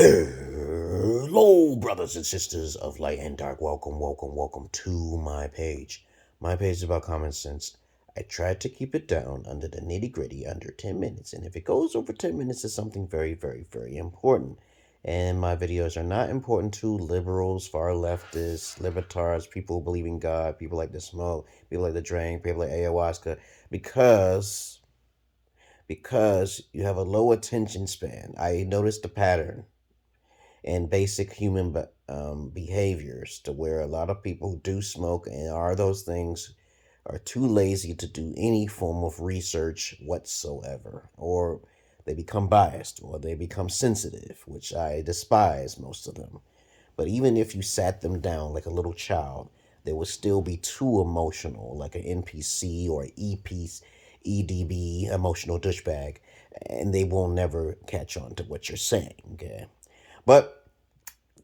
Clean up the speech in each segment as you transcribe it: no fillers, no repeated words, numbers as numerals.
Hello, brothers and sisters of light and dark. Welcome to my page. My page is about common sense. I tried to keep it down under the nitty gritty, under 10 minutes. And if it goes over 10 minutes, it's something very, very, very important. And my videos are not important to liberals, far leftists, libertarians, people who believe in God, people like to smoke, people like to drink, people like ayahuasca, because you have a low attention span. I noticed the pattern and basic human behaviors to where a lot of people who do smoke and are those things are too lazy to do any form of research whatsoever, or they become biased or they become sensitive, which I despise most of them. But even if you sat them down like a little child, they would still be too emotional, like an NPC or EDB, emotional douchebag, and they will never catch on to what you're saying, okay? But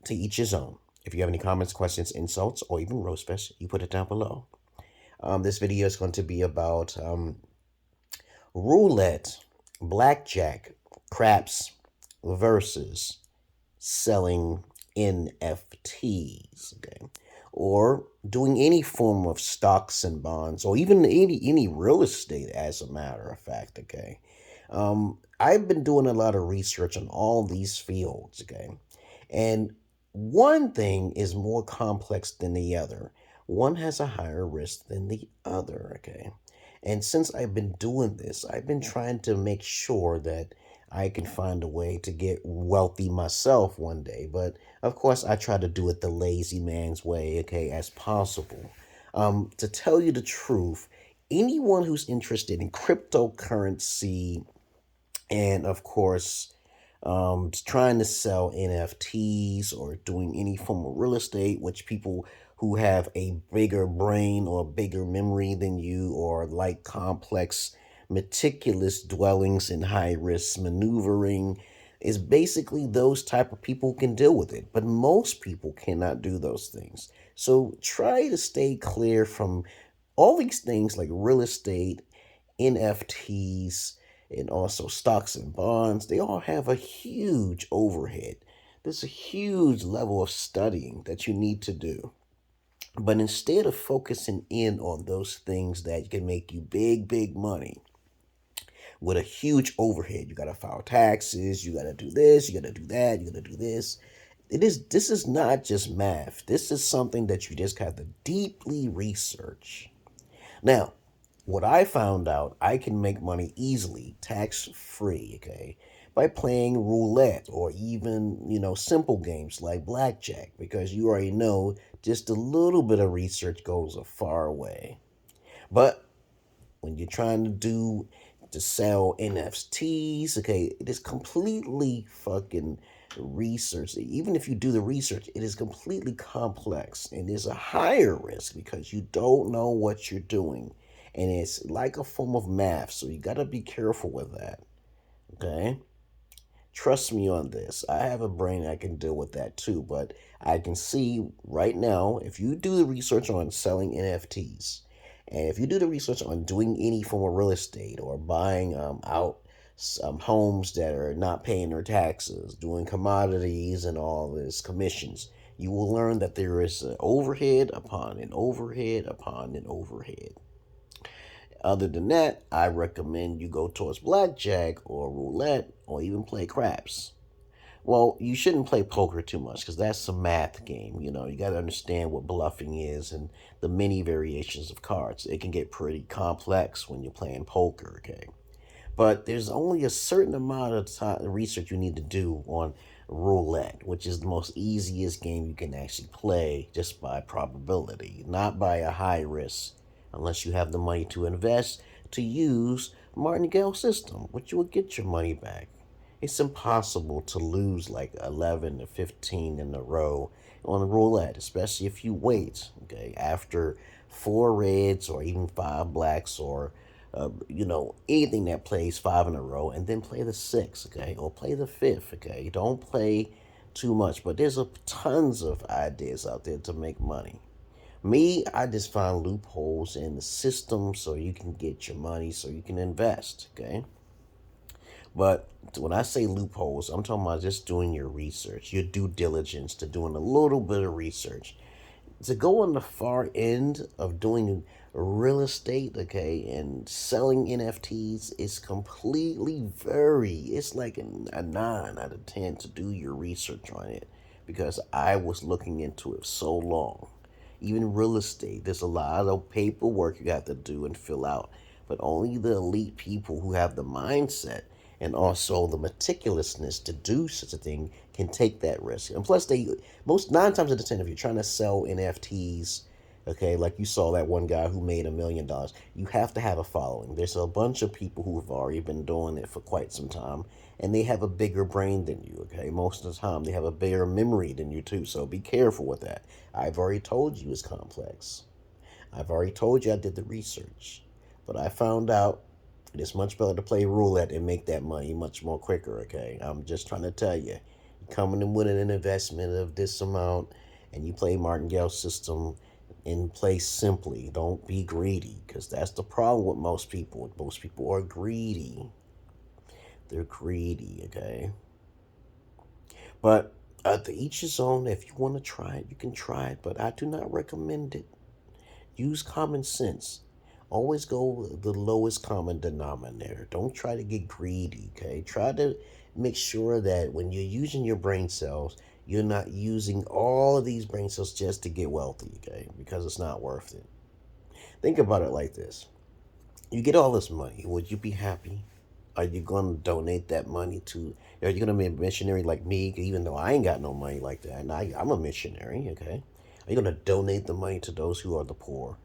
to each his own. If you have any comments, questions, insults, or even roast fest, you put it down below. This video is going to be about roulette, blackjack, craps versus selling NFTs, okay? Or doing any form of stocks and bonds, or even any real estate, as a matter of fact, okay? I've been doing a lot of research on all these fields, okay? And one thing is more complex than the other. One has a higher risk than the other, okay? And since I've been doing this, I've been trying to make sure that I can find a way to get wealthy myself one day. But of course, I try to do it the lazy man's way, okay, as possible. To tell you the truth, anyone who's interested in cryptocurrency and, of course, trying to sell NFTs or doing any form of real estate, which people who have a bigger brain or bigger memory than you, or like complex, meticulous dwellings and high risk maneuvering, is basically those type of people who can deal with it. But most people cannot do those things. So try to stay clear from all these things like real estate, NFTs, and also stocks and bonds. They all have a huge overhead. There's a huge level of studying that you need to do. But instead of focusing in on those things that can make you big money with a huge overhead, you got to file taxes, you got to do this, you got to do that, you got to do this. This is not just math. This is something that you just have to deeply research. Now, what I found out, I can make money easily, tax-free, okay, by playing roulette or even, simple games like blackjack, because you already know just a little bit of research goes a far way. But when you're trying to sell NFTs, okay, it is completely fucking research. Even if you do the research, it is completely complex and there's a higher risk because you don't know what you're doing. And it's like a form of math, so you got to be careful with that, okay? Trust me on this. I have a brain, I can deal with that too, but I can see right now, if you do the research on selling NFTs, and if you do the research on doing any form of real estate or buying out some homes that are not paying their taxes, doing commodities and all this commissions, you will learn that there is an overhead upon an overhead upon an overhead. Other than that, I recommend you go towards blackjack or roulette or even play craps. Well, you shouldn't play poker too much because that's a math game. You got to understand what bluffing is and the many variations of cards. It can get pretty complex when you're playing poker, okay? But there's only a certain amount of time research you need to do on roulette, which is the most easiest game you can actually play just by probability, not by a high risk, unless you have the money to invest to use martingale system, which you will get your money back. It's impossible to lose like 11 to 15 in a row on roulette, especially if you wait, okay, after 4 reds or even 5 blacks or anything that plays 5 in a row, and then play the 6, okay, or play the 5th, okay. Don't play too much, but there's tons of ideas out there to make money. Me, I just find loopholes in the system so you can get your money, so you can invest, okay. But when I say loopholes, I'm talking about just doing your research, your due diligence, to doing a little bit of research. To go on the far end of doing real estate, okay, and selling NFTs is completely it's like a 9 out of 10 to do your research on it, because I was looking into it so long. Even real estate, there's a lot of paperwork you have to do and fill out, but only the elite people who have the mindset and also the meticulousness to do such a thing can take that risk. And plus, they most 9 times out of 10, if you're trying to sell NFTs, okay, like you saw that one guy who made $1 million, you have to have a following. There's a bunch of people who have already been doing it for quite some time, and they have a bigger brain than you, okay? Most of the time, they have a bigger memory than you, too, so be careful with that. I've already told you it's complex. I've already told you I did the research, but I found out it is much better to play roulette and make that money much more quicker, okay? I'm just trying to tell you. You come in with an investment of this amount, and you play martingale system and play simply. Don't be greedy, because that's the problem with most people. Most people are greedy. They're greedy, okay? But to each his own. If you want to try it, you can try it, but I do not recommend it. Use common sense. Always go the lowest common denominator. Don't try to get greedy, okay? Try to make sure that when you're using your brain cells, you're not using all of these brain cells just to get wealthy, okay? Because it's not worth it. Think about it like this. You get all this money. Would you be happy? Are you going to donate that money to, are you going to be a missionary like me, even though I ain't got no money like that? And I'm a missionary, okay? Are you going to donate the money to those who are the poor?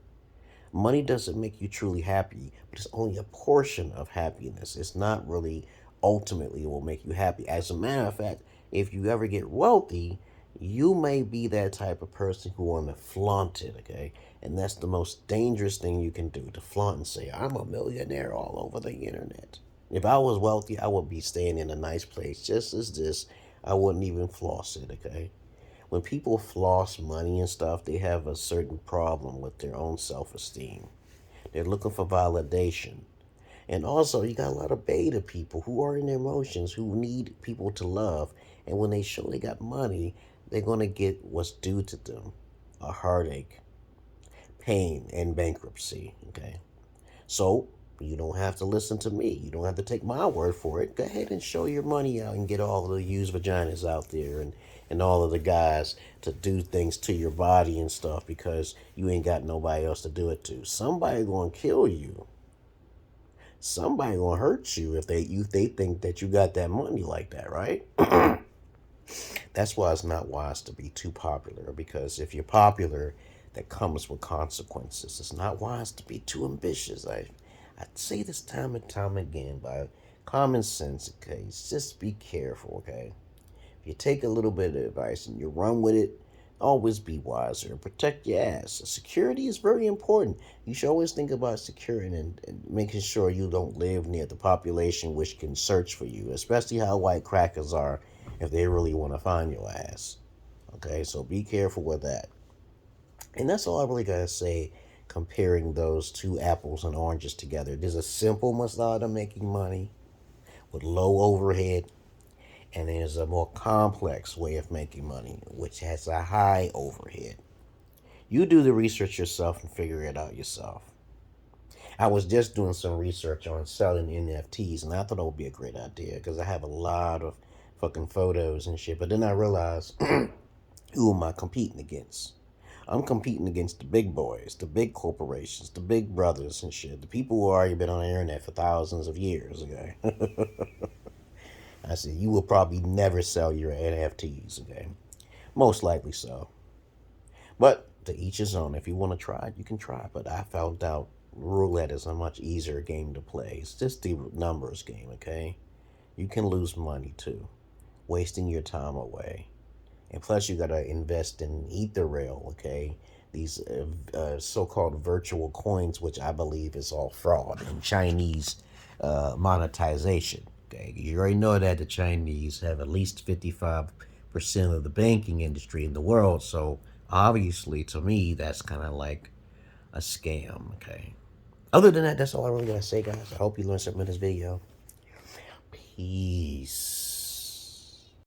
Money doesn't make you truly happy, but it's only a portion of happiness. It's not really ultimately what will make you happy. As a matter of fact, if you ever get wealthy, you may be that type of person who want to flaunt it, okay? And that's the most dangerous thing you can do, to flaunt and say, I'm a millionaire all over the internet. If I was wealthy, I would be staying in a nice place just as this. I wouldn't even floss it, okay? When people floss money and stuff, they have a certain problem with their own self-esteem. They're looking for validation. And also, you got a lot of beta people who are in their emotions, who need people to love. And when they show they got money, they're going to get what's due to them. A heartache, pain, and bankruptcy, okay? So, you don't have to listen to me. You don't have to take my word for it. Go ahead and show your money out and get all of the used vaginas out there, and all of the guys to do things to your body and stuff, because you ain't got nobody else to do it to. Somebody gonna kill you. Somebody gonna hurt you if they think that you got that money like that, right? That's why it's not wise to be too popular, because if you're popular, that comes with consequences. It's not wise to be too ambitious. I say this time and time again, by common sense, okay? Just be careful, okay? If you take a little bit of advice and you run with it, always be wiser and protect your ass. Security is very important. You should always think about security and making sure you don't live near the population which can search for you, especially how white crackers are if they really want to find your ass. Okay, so be careful with that. And that's all I really got to say comparing those two apples and oranges together. There's a simple method of making money with low overhead, and there's a more complex way of making money, which has a high overhead. You do the research yourself and figure it out yourself. I was just doing some research on selling NFTs, and I thought it would be a great idea because I have a lot of fucking photos and shit. But then I realized, who am I competing against? I'm competing against the big boys, the big corporations, the big brothers and shit, the people who already been on the internet for thousands of years, okay? I said, you will probably never sell your NFTs, okay? Most likely so. But to each his own. If you want to try it, you can try it. But I found out roulette is a much easier game to play. It's just the numbers game, okay? You can lose money too, wasting your time away. And plus, you got to invest in Ethereal, okay? These so-called virtual coins, which I believe is all fraud and Chinese monetization. Okay, you already know that the Chinese have at least 55% of the banking industry in the world. So obviously, to me, that's kind of like a scam. Okay. Other than that, that's all I really gotta say, guys. I hope you learned something in this video. Peace. Peace.